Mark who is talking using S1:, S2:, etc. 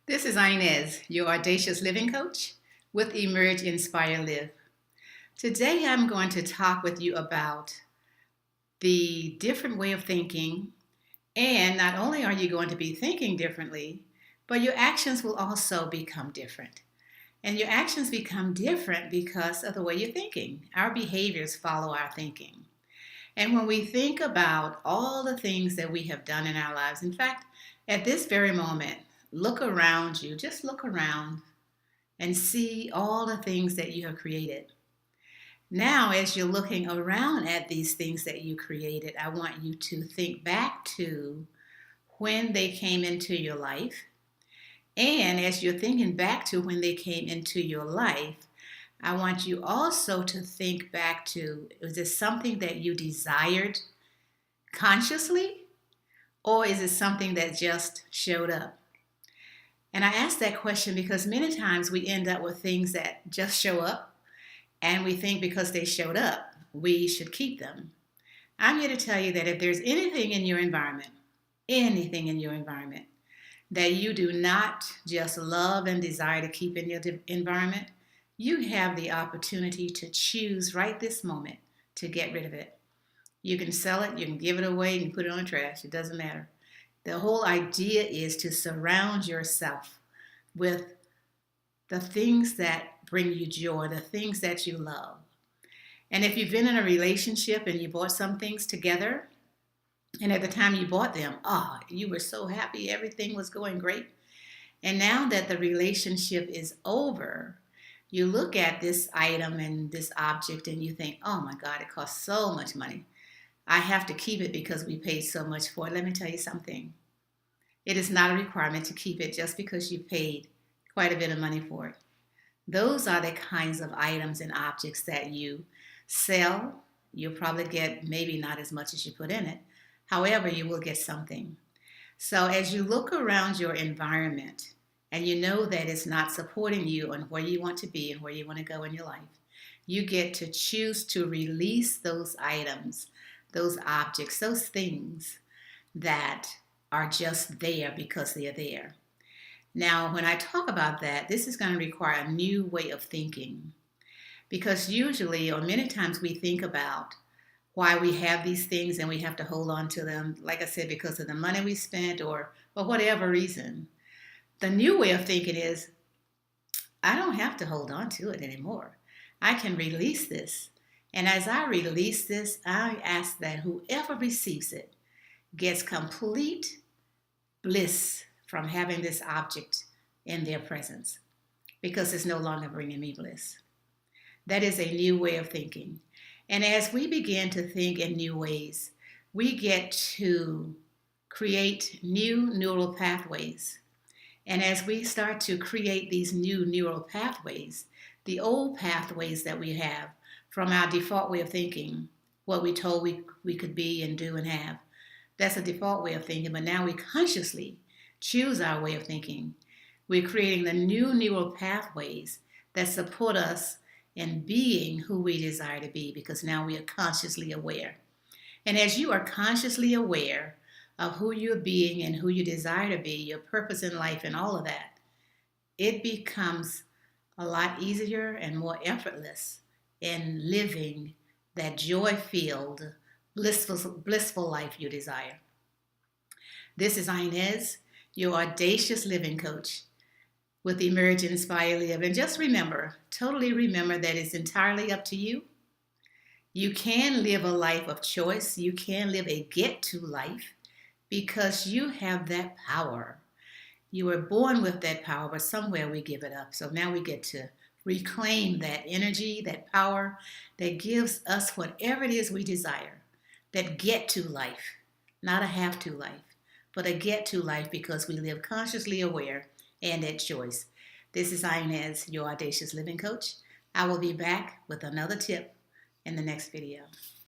S1: This is Inez, your audacious living coach with Emerge, Inspire, Live. Today I'm going to talk with you about the different way of thinking, and not only are you going to be thinking differently, but your actions will also become different. And your actions become different because of the way you're thinking. Our behaviors follow our thinking. And when we think about all the things that we have done in our lives, in fact, at this very moment, look around you, just look around and see all the things that you have created. Now, as you're looking around at these things that you created, I want you to think back to when they came into your life. And as you're thinking back to when they came into your life, I want you also to think back to, was this something that you desired consciously, or is it something that just showed up? And I ask that question because many times we end up with things that just show up, and we think because they showed up, we should keep them. I'm here to tell you that if there's anything in your environment, that you do not just love and desire to keep in your environment, you have the opportunity to choose right this moment to get rid of it. You can sell it, you can give it away, you can put it on the trash. It doesn't matter. The whole idea is to surround yourself with the things that bring you joy, the things that you love. And if you've been in a relationship and you bought some things together, and at the time you bought them, you were so happy, everything was going great. And now that the relationship is over, you look at this item and this object and you think, oh my God, it costs so much money. I have to keep it because we paid so much for it. Let me tell you something. It is not a requirement to keep it just because you paid quite a bit of money for it. Those are the kinds of items and objects that you sell. You'll probably get maybe not as much as you put in it. However, you will get something. So as you look around your environment and you know that it's not supporting you on where you want to be and where you want to go in your life, you get to choose to release those items, those objects, those things that are just there because they're there. Now, when I talk about that, this is going to require a new way of thinking, because usually or many times we think about why we have these things and we have to hold on to them, like I said, because of the money we spent or for whatever reason. The new way of thinking is, I don't have to hold on to it anymore. I can release this. And as I release this, I ask that whoever receives it gets complete bliss from having this object in their presence, because it's no longer bringing me bliss. That is a new way of thinking. And as we begin to think in new ways, we get to create new neural pathways. And as we start to create these new neural pathways, the old pathways that we have from our default way of thinking, what we told we could be and do and have, that's a default way of thinking. But now we consciously choose our way of thinking. We're creating the new neural pathways that support us in being who we desire to be, because now we are consciously aware. And as you are consciously aware of who you're being and who you desire to be, your purpose in life and all of that, it becomes a lot easier and more effortless in living that joy-filled, blissful life you desire. This is Inez, your audacious living coach with Emerge, Inspire, Live. And just remember, totally remember that it's entirely up to you. You can live a life of choice. You can live a get-to life because you have that power. You were born with that power, but somewhere we give it up. So now we get to reclaim that energy, that power that gives us whatever it is we desire, that get-to life, not a have-to life, but a get-to life because we live consciously aware and at choice. This is Inez, your audacious living coach. I will be back with another tip in the next video.